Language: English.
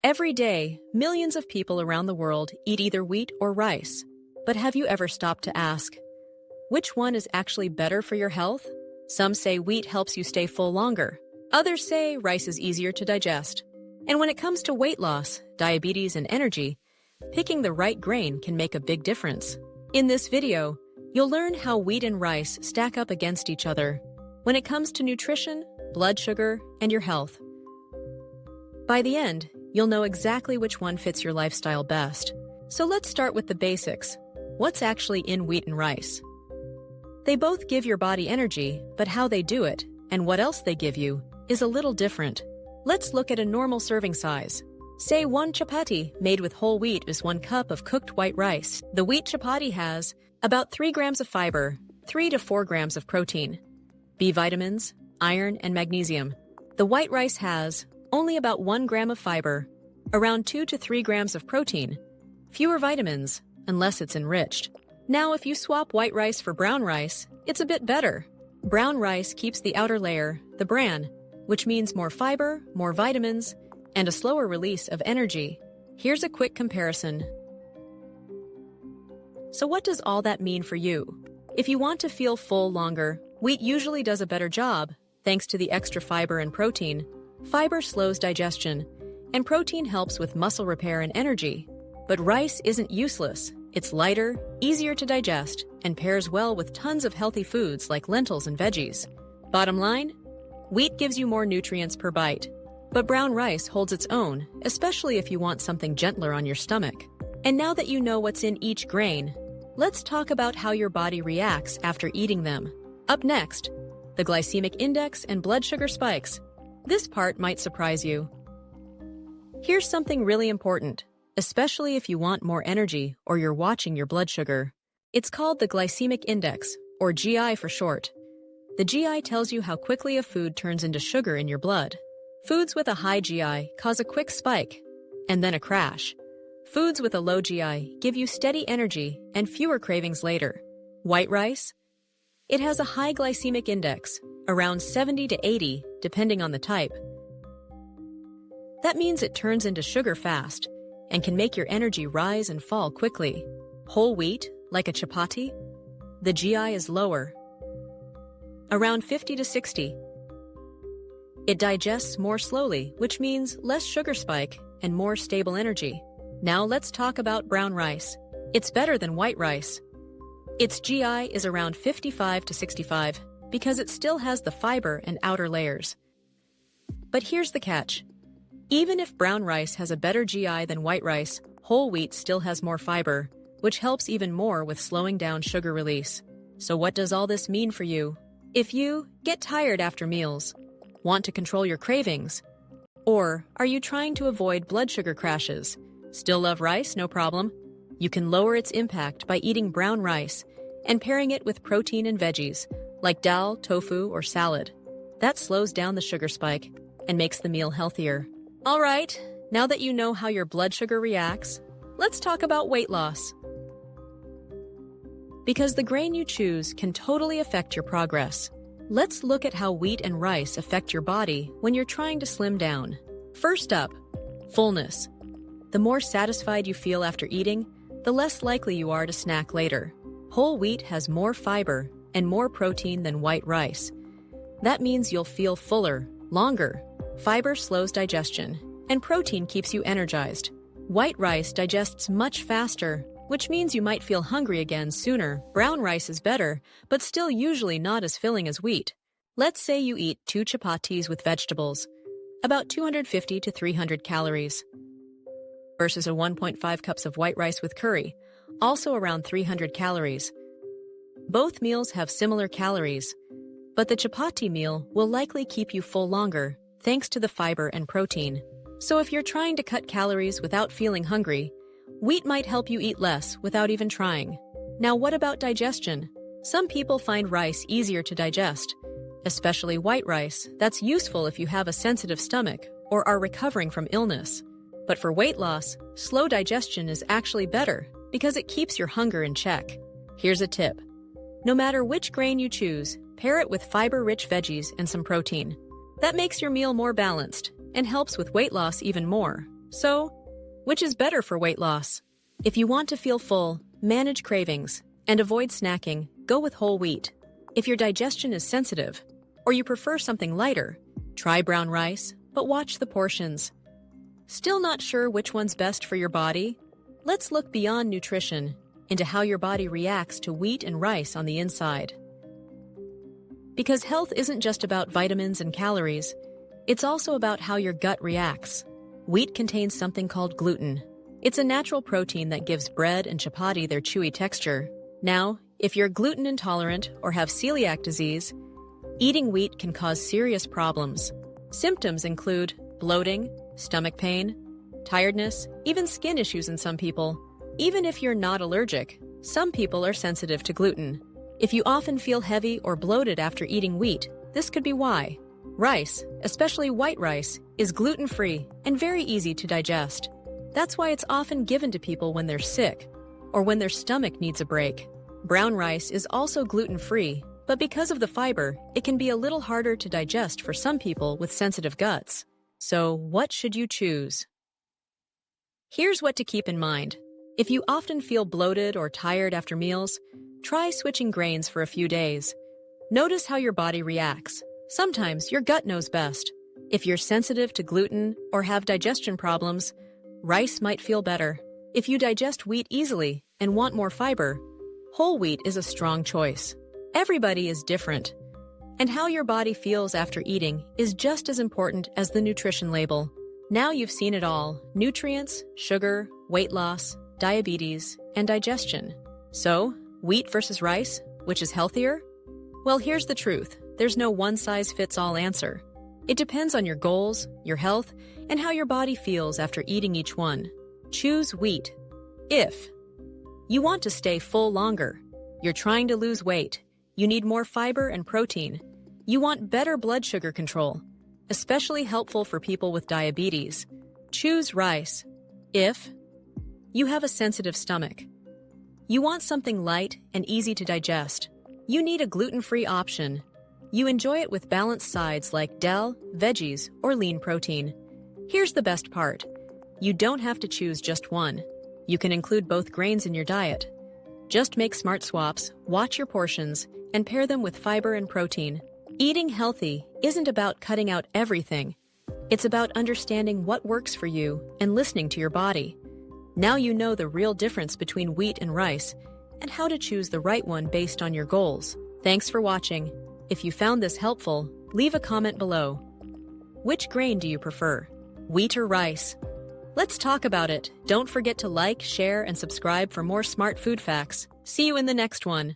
Every day, millions of people around the world eat either wheat or rice. But have you ever stopped to ask, which one is actually better for your health? Some say wheat helps you stay full longer. Others say rice is easier to digest. And when it comes to weight loss, diabetes, and energy, picking the right grain can make a big difference. In this video, you'll learn how wheat and rice stack up against each other when it comes to nutrition, blood sugar, and your health. By the end, you'll know exactly which one fits your lifestyle best. So let's start with the basics. What's actually in wheat and rice? They both give your body energy, but how they do it, and what else they give you, is a little different. Let's look at a normal serving size. Say 1 chapati made with whole wheat is 1 cup of cooked white rice. The wheat chapati has about 3 grams of fiber, 3 to 4 grams of protein, B vitamins, iron, and magnesium. The white rice has only about 1 gram of fiber, around 2 to 3 grams of protein, fewer vitamins, unless it's enriched. Now, if you swap white rice for brown rice, it's a bit better. Brown rice keeps the outer layer, the bran, which means more fiber, more vitamins, and a slower release of energy. Here's a quick comparison. So what does all that mean for you? If you want to feel full longer, wheat usually does a better job, thanks to the extra fiber and protein. Fiber slows digestion, and protein helps with muscle repair and energy. But rice isn't useless. It's lighter, easier to digest, and pairs well with tons of healthy foods like lentils and veggies. Bottom line, wheat gives you more nutrients per bite, but brown rice holds its own, especially if you want something gentler on your stomach. And now that you know what's in each grain, let's talk about how your body reacts after eating them. Up next, the glycemic index and blood sugar spikes. This part might surprise you. Here's something really important, especially if you want more energy or you're watching your blood sugar. It's called the glycemic index, or GI for short. The GI tells you how quickly a food turns into sugar in your blood. Foods with a high GI cause a quick spike, and then a crash. Foods with a low GI give you steady energy and fewer cravings later. White rice? It has a high glycemic index, around 70 to 80, depending on the type. That means it turns into sugar fast and can make your energy rise and fall quickly. Whole wheat, like a chapati, the GI is lower, around 50 to 60. It digests more slowly, which means less sugar spike and more stable energy. Now let's talk about brown rice. It's better than white rice. Its GI is around 55 to 65 because it still has the fiber and outer layers. But here's the catch. Even if brown rice has a better GI than white rice, whole wheat still has more fiber, which helps even more with slowing down sugar release. So what does all this mean for you? If you get tired after meals, want to control your cravings, or are you trying to avoid blood sugar crashes? Still love rice? No problem. You can lower its impact by eating brown rice and pairing it with protein and veggies, like dal, tofu, or salad. That slows down the sugar spike and makes the meal healthier. All right, now that you know how your blood sugar reacts, let's talk about weight loss. Because the grain you choose can totally affect your progress. Let's look at how wheat and rice affect your body when you're trying to slim down. First up, fullness. The more satisfied you feel after eating, the less likely you are to snack later. Whole wheat has more fiber and more protein than white rice. That means you'll feel fuller, longer. Fiber slows digestion, and protein keeps you energized. White rice digests much faster, which means you might feel hungry again sooner. Brown rice is better, but still usually not as filling as wheat. Let's say you eat 2 chapatis with vegetables, about 250 to 300 calories, versus a 1.5 cups of white rice with curry, also around 300 calories. Both meals have similar calories, but the chapati meal will likely keep you full longer, thanks to the fiber and protein. So if you're trying to cut calories without feeling hungry, wheat might help you eat less without even trying. Now what about digestion? Some people find rice easier to digest, especially white rice. That's useful if you have a sensitive stomach or are recovering from illness. But for weight loss, slow digestion is actually better because it keeps your hunger in check. Here's a tip. No matter which grain you choose, pair it with fiber-rich veggies and some protein. That makes your meal more balanced and helps with weight loss even more. So, which is better for weight loss? If you want to feel full, manage cravings, and avoid snacking, go with whole wheat. If your digestion is sensitive, or you prefer something lighter, try brown rice, but watch the portions. Still not sure which one's best for your body? Let's look beyond nutrition into how your body reacts to wheat and rice on the inside. Because health isn't just about vitamins and calories, it's also about how your gut reacts. Wheat contains something called gluten. It's a natural protein that gives bread and chapati their chewy texture. Now, if you're gluten intolerant or have celiac disease, eating wheat can cause serious problems. Symptoms include bloating, stomach pain, tiredness, even skin issues in some people. Even if you're not allergic, some people are sensitive to gluten. If you often feel heavy or bloated after eating wheat, this could be why. Rice, especially white rice, is gluten-free and very easy to digest. That's why it's often given to people when they're sick or when their stomach needs a break. Brown rice is also gluten-free, but because of the fiber, it can be a little harder to digest for some people with sensitive guts. So, what should you choose? Here's what to keep in mind. If you often feel bloated or tired after meals, try switching grains for a few days. Notice how your body reacts. Sometimes your gut knows best. If you're sensitive to gluten or have digestion problems, rice might feel better. If you digest wheat easily and want more fiber, whole wheat is a strong choice. Everybody is different, and how your body feels after eating is just as important as the nutrition label. Now you've seen it all: nutrients, sugar, weight loss, diabetes, and digestion. So, wheat versus rice, which is healthier? Well, here's the truth. There's no one-size-fits-all answer. It depends on your goals, your health, and how your body feels after eating each one. Choose wheat. If you want to stay full longer, you're trying to lose weight, you need more fiber and protein, you want better blood sugar control, especially helpful for people with diabetes, choose rice. If you have a sensitive stomach, you want something light and easy to digest, you need a gluten-free option. You enjoy it with balanced sides like dal, veggies, or lean protein. Here's the best part. You don't have to choose just one. You can include both grains in your diet. Just make smart swaps, watch your portions, and pair them with fiber and protein. Eating healthy isn't about cutting out everything. It's about understanding what works for you and listening to your body. Now you know the real difference between wheat and rice and how to choose the right one based on your goals. Thanks for watching. If you found this helpful, leave a comment below. Which grain do you prefer? Wheat or rice? Let's talk about it. Don't forget to like, share, and subscribe for more smart food facts. See you in the next one.